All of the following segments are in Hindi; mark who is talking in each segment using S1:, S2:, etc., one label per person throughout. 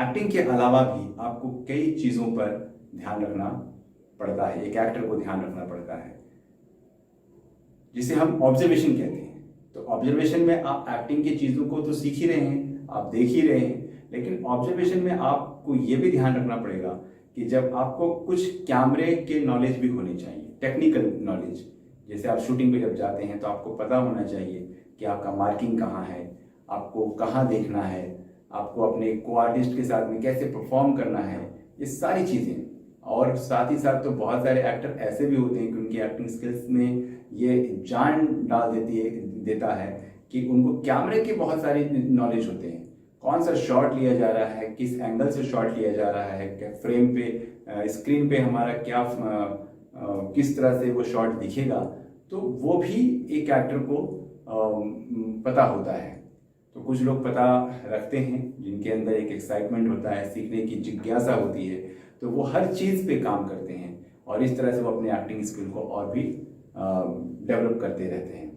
S1: एक्टिंग के अलावा भी आपको कई चीज़ों पर ध्यान रखना पड़ता है, एक एक्टर को ध्यान रखना पड़ता है, जिसे हम ऑब्जर्वेशन कहते हैं। तो ऑब्जर्वेशन में आप एक्टिंग की चीज़ों को तो सीख ही रहे हैं, आप देख ही रहे हैं, लेकिन ऑब्जर्वेशन में आपको ये भी ध्यान रखना पड़ेगा कि जब आपको कुछ कैमरे के नॉलेज भी होनी चाहिए, टेक्निकल नॉलेज। जैसे आप शूटिंग पे जब जाते हैं तो आपको पता होना चाहिए कि आपका मार्किंग कहाँ है, आपको कहाँ देखना है, आपको अपने को आर्टिस्ट के साथ में कैसे परफॉर्म करना है, ये सारी चीज़ें। और साथ ही साथ तो बहुत सारे एक्टर ऐसे भी होते हैं कि उनकी एक्टिंग स्किल्स में ये जान डाल देता है कि उनको कैमरे के बहुत सारी नॉलेज होते हैं, कौन सा शॉट लिया जा रहा है, किस एंगल से शॉट लिया जा रहा है, फ्रेम पे स्क्रीन पे हमारा क्या किस तरह से वो शॉट दिखेगा। तो वो भी एक एक्टर को पता होता है। तो कुछ लोग पता रखते हैं जिनके अंदर एक एक्साइटमेंट होता है, सीखने की जिज्ञासा होती है, तो वो हर चीज़ पे काम करते हैं और इस तरह से वो अपने एक्टिंग स्किल को और भी डेवलप करते रहते हैं।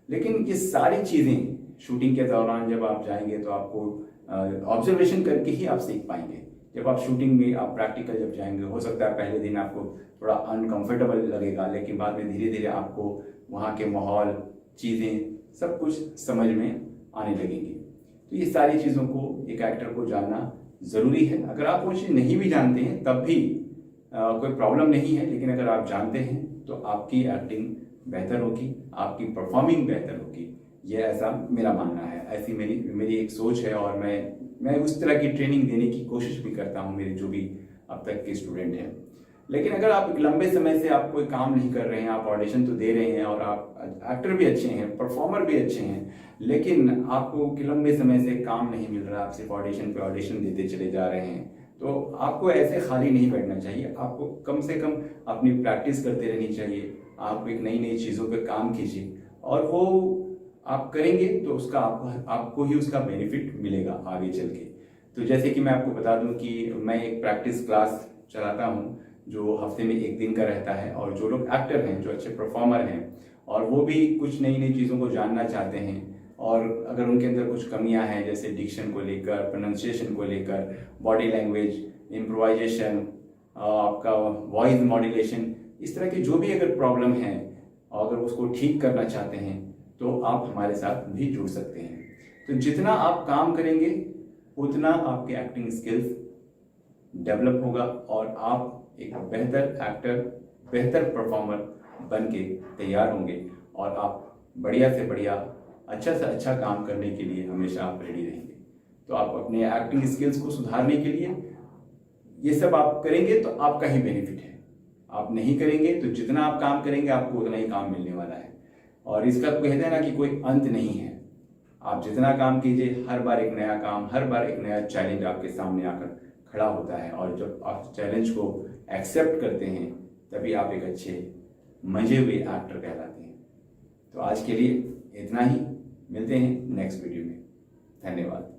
S1: लेकिन ये सारी चीज़ें शूटिंग के दौरान जब आप जाएंगे तो आपको ऑब्जर्वेशन करके ही आप सीख पाएंगे। जब आप शूटिंग में आप प्रैक्टिकल जब जाएंगे, हो सकता है पहले दिन आपको थोड़ा अनकंफर्टेबल लगेगा, लेकिन बाद में धीरे धीरे आपको वहाँ के माहौल, चीज़ें सब कुछ समझ में आने लगेंगी। तो ये सारी चीज़ों को एक एक्टर को जानना ज़रूरी है। अगर आप वो चीज़ नहीं भी जानते हैं तब भी कोई प्रॉब्लम नहीं है, लेकिन अगर आप जानते हैं तो आपकी एक्टिंग बेहतर होगी, आपकी परफॉर्मिंग बेहतर होगी। ये ऐसा मेरा मानना है, ऐसी मेरी एक सोच है और मैं उस तरह की ट्रेनिंग देने की कोशिश भी करता हूँ मेरे जो भी अब तक के स्टूडेंट हैं। लेकिन अगर आप एक लंबे समय से आप कोई काम नहीं कर रहे हैं, आप ऑडिशन तो दे रहे हैं और आप एक्टर भी अच्छे हैं, परफॉर्मर भी अच्छे हैं, लेकिन आपको लंबे समय से काम नहीं मिल रहा, आप सिर्फ ऑडिशन पे ऑडिशन देते चले जा रहे हैं, तो आपको ऐसे खाली नहीं बैठना चाहिए। आपको कम से कम अपनी प्रैक्टिस करते रहनी चाहिए। आप एक नई नई चीज़ों पे काम कीजिए और वो आप करेंगे तो उसका आपको ही उसका बेनिफिट मिलेगा आगे चल के। तो जैसे कि मैं आपको बता दूं कि मैं एक प्रैक्टिस क्लास चलाता हूं जो हफ्ते में एक दिन का रहता है, और जो लोग एक्टर हैं, जो अच्छे परफॉर्मर हैं और वो भी कुछ नई नई चीज़ों को जानना चाहते हैं, और अगर उनके अंदर कुछ कमियां हैं जैसे डिक्शन को लेकर, प्रोनाउंसिएशन को लेकर, बॉडी लैंग्वेज, इम्प्रोवाइजेशन, आपका वॉइस मॉड्यूलेशन, इस तरह की जो भी अगर प्रॉब्लम है, अगर उसको ठीक करना चाहते हैं तो आप हमारे साथ भी जुड़ सकते हैं। तो जितना आप काम करेंगे उतना आपके एक्टिंग स्किल्स डेवलप होगा और आप एक बेहतर एक्टर, बेहतर परफॉर्मर बन के तैयार होंगे, और आप बढ़िया से बढ़िया, अच्छा से अच्छा काम करने के लिए हमेशा आप रेडी रहेंगे। तो आप अपने एक्टिंग स्किल्स को सुधारने के लिए ये सब आप करेंगे तो आपका ही बेनिफिट है। आप नहीं करेंगे तो जितना आप काम करेंगे आपको उतना ही काम मिलने वाला है, और इसका कहते हैं ना कि कोई अंत नहीं है। आप जितना काम कीजिए, हर बार एक नया काम, हर बार एक नया चैलेंज आपके सामने आकर खड़ा होता है, और जब आप चैलेंज को एक्सेप्ट करते हैं तभी आप एक अच्छे मजे हुए एक्टर कहलाते हैं। तो आज के लिए इतना ही, मिलते हैं नेक्स्ट वीडियो में। धन्यवाद।